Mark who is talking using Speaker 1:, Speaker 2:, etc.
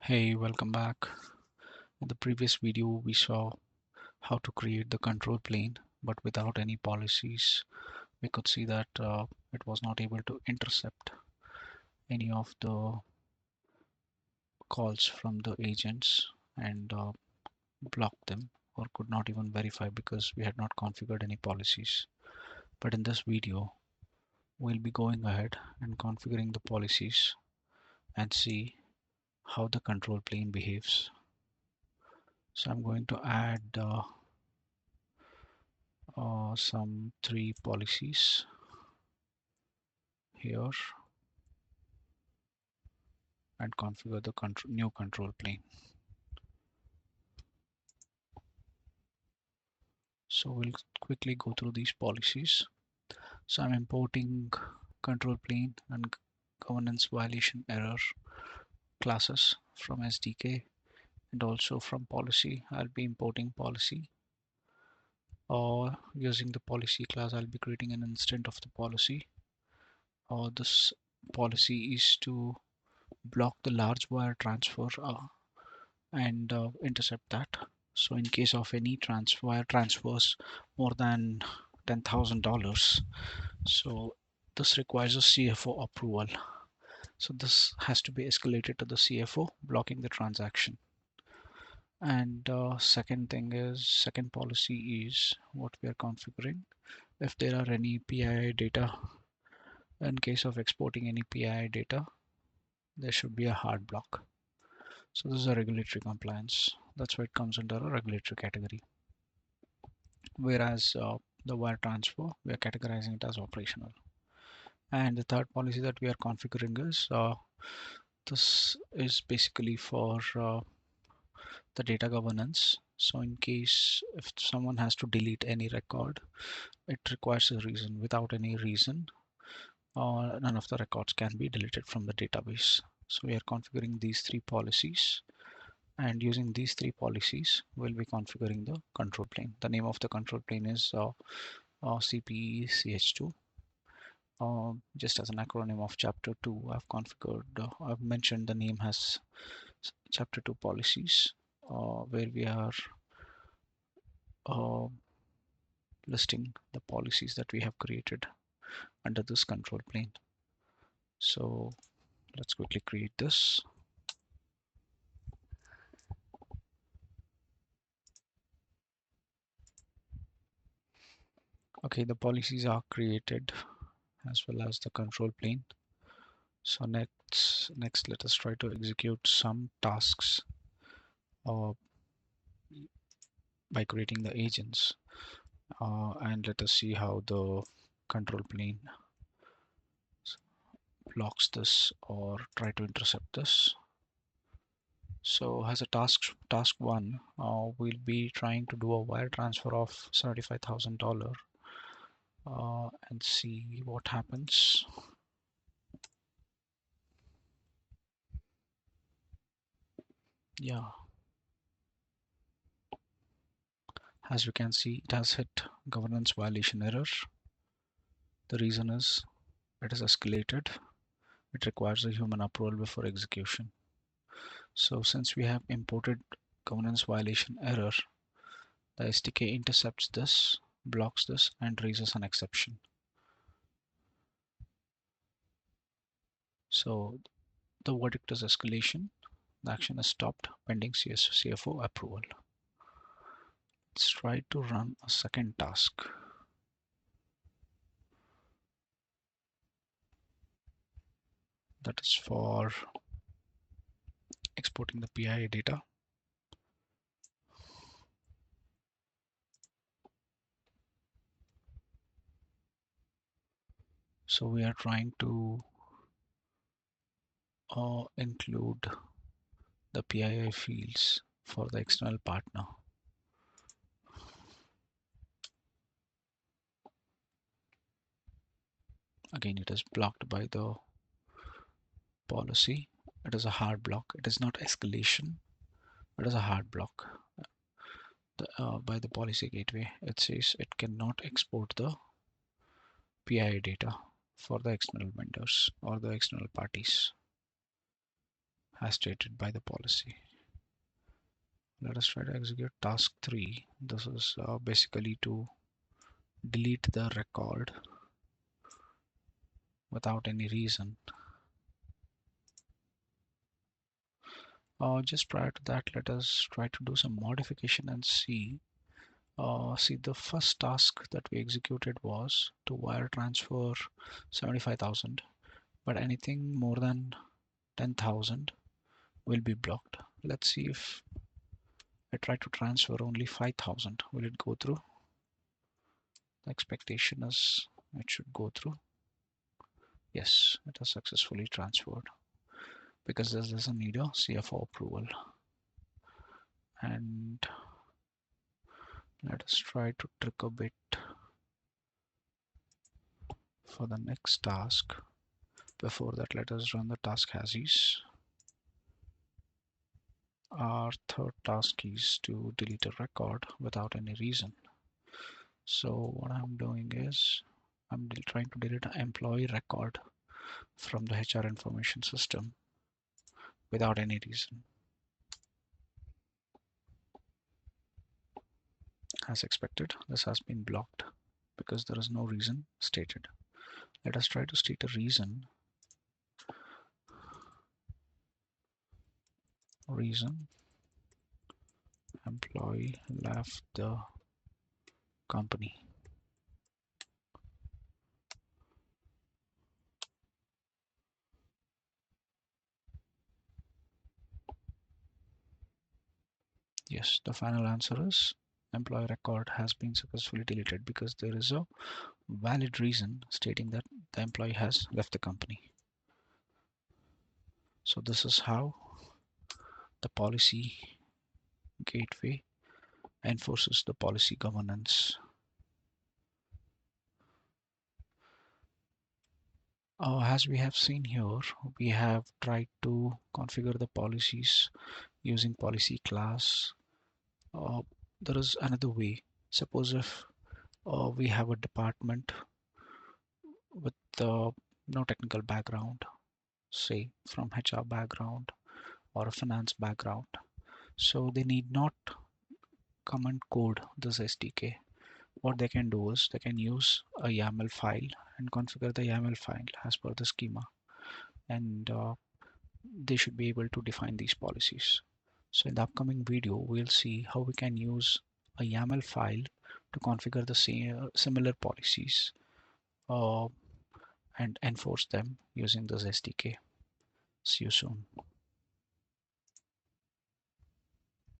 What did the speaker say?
Speaker 1: Hey, welcome back. In the previous video, we saw how to create the control plane, but without any policies. We could see that it was not able to intercept any of the calls from the agents and block them, or could not even verify because we had not configured any policies. But in this video, we'll be going ahead and configuring the policies and see how the control plane behaves. So I'm going to add some 3 policies here and configure the new control plane. So we'll quickly go through these policies. So I'm importing control plane and governance violation error classes from SDK, and also from policy I'll be importing policy, or using the policy class I'll be creating an instance of the policy. This policy is to block the large wire transfer and intercept that. So in case of any wire transfers more than $10,000, so this requires a CFO approval. So this has to be escalated to the CFO, blocking the transaction. And second policy is what we are configuring. If there are any PII data, in case of exporting any PII data, there should be a hard block. So this is a regulatory compliance. That's why it comes under a regulatory category. Whereas the wire transfer, we are categorizing it as operational. And the third policy that we are configuring is this is basically for the data governance. So in case if someone has to delete any record, it requires a reason. Without any reason, none of the records can be deleted from the database. So we are configuring these 3 policies, and using these 3 policies we'll be configuring the control plane. The name of the control plane is CPE-CH2. Just as an acronym of chapter 2, I've mentioned the name has chapter 2 policies, where we are uh, listing the policies that we have created under this control plane. So let's quickly create this. Okay, the policies are created as well as the control plane. So next let us try to execute some tasks by creating the agents, and let us see how the control plane blocks this or try to intercept this. So as a task 1, we'll be trying to do a wire transfer of $75,000 and see what happens. Yeah, as we can see, it has hit governance violation error. The reason is it is escalated. It requires a human approval before execution. So since we have imported governance violation error, the SDK intercepts this, blocks this, and raises an exception. So the verdict is escalation. The action is stopped pending CFO approval. Let's try to run a second task. That is for exporting the PII data. So we are trying to include the PII fields for the external partner. Again, it is blocked by the policy. It is a hard block. It is not escalation. It is a hard block. By the policy gateway, it says it cannot export the PII data for the external vendors or the external parties. as stated by the policy. Let us try to execute task 3. This is basically to delete the record without any reason. Just prior to that, let us try to do some modification and see. See, the first task that we executed was to wire transfer 75,000, but anything more than 10,000 will be blocked. Let's see if I try to transfer only 5,000. Will it go through? The expectation is it should go through. Yes, it has successfully transferred because this doesn't need a CFO approval. And let us try to trick a bit for the next task. Before that, let us run the task as is. Our third task is to delete a record without any reason. So what I'm doing is I'm trying to delete an employee record from the HR information system without any reason. As expected, this has been blocked because there is no reason stated. Let us try to state a reason. Reason: employee left the company. Yes, the final answer is employee record has been successfully deleted because there is a valid reason stating that the employee has left the company. So this is how the policy gateway enforces the policy governance. As we have seen here, we have tried to configure the policies using policy class. There is another way. Suppose if we have a department with no technical background, say from HR background or a finance background, so they need not come and code this SDK. What they can do is they can use a YAML file and configure the YAML file as per the schema, and they should be able to define these policies. So in the upcoming video, we'll see how we can use a YAML file to configure the similar policies and enforce them using this SDK. See you soon.